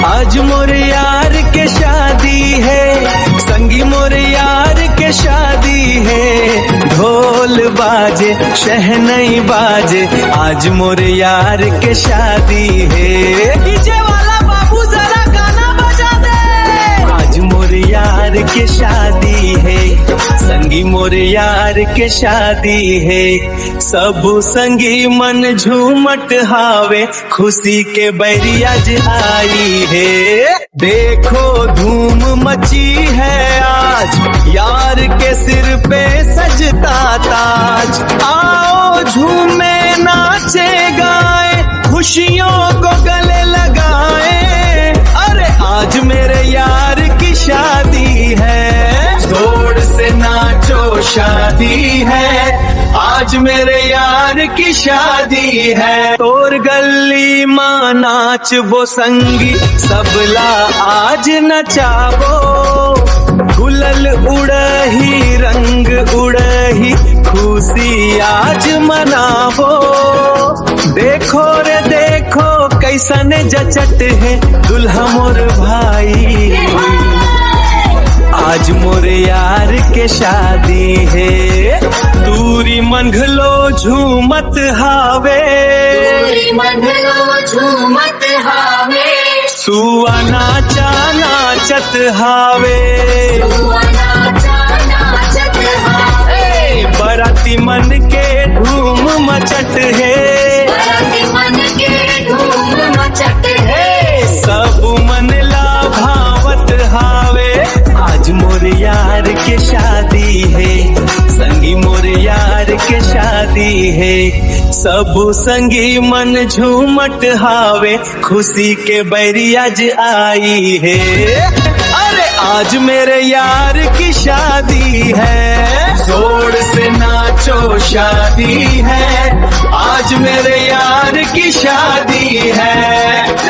आज मोरे यार के शादी है, संगी मोरे यार के शादी है। ढोल बाजे शहनाई बाजे, आज मोरे यार के शादी है। डीजे वाला बाबू जरा गाना बजा दे। आज मोरे यार के शादी है, संगी मोरे यार के शादी है। सब संगी मन झूमट हावे, खुशी के बैरियाज आई है। देखो धूम मची है आज, यार के सिर पे सजता ताज। आओ झूमे नाचे गाए, खुशियों को गले लगाए। अरे आज मेरे यार की शादी है, जोर से नाचो शादी है। आज मेरे यार की शादी है। तोर गली माँ नाच बो संगी, सबला आज नचाबो। गुलल उड़ही रंग उड़ही, खुशी आज मनाबो। देखो रे देखो कैसन जचट है दुल्हा मोर भाई। आज मोरे यार के शादी है। दूरी मंगलो झूमत हावे, दूरी मंगलो झूमत हावे। सुआ नाचा नाचत हावे, सुआ नाचा नाचत हावे। बराती मन के धूम मचट है, बराती मन के धूम मचट है। सब मन ला भावत हावे। आज मोरे यार के शादी है, संगी मोरे यार के शादी है। सब संगी मन झूमट हावे, खुशी के बैरियाज आई है। अरे आज मेरे यार की शादी है, जोर से नाचो शादी है। आज मेरे यार की शादी है।